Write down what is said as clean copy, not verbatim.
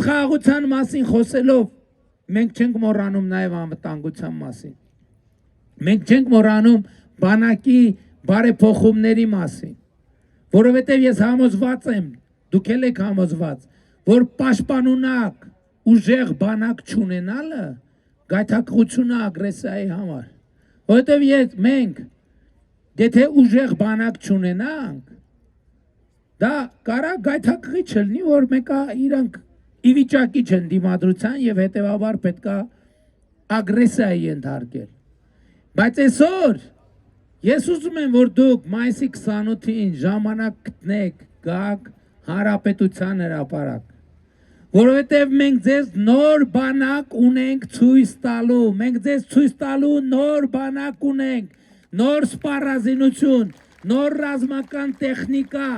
խաղաղության մասին խոսելով մենք չենք մոռանում նաև անվտանգության մասին։ Մենք չենք մոռանում բանակի բարեփոխումների մասին, որովհետև ես համոզված եմ, դուք էլ եք համոզված, որ պաշտպանունակ ուժեղ բանակ չունենալը գայթակղություն է ագրեսիայի համար, որովհետև մենք եթե ուժեղ բանակ չունենանք, դա կարա գայթակղի չլինի, որ մեկը իրանք ի վիճակի չեն դիմադրության եւ հետեւաբար պետքա ագրեսիայի ենթարկել։ Բայց այսօր ես ուզում եմ, որ դուք մայիսի 28-ին ժամանակ գտնեք, գաք հանրապետության հրապարակ, որովհետև մենք ձեզ նոր բանակ ունենք ցույց տալու, մենք ձեզ ցույց տալու նոր բանակ ունենք, նոր սպառազինություն, նոր ռազմական տեխնիկա,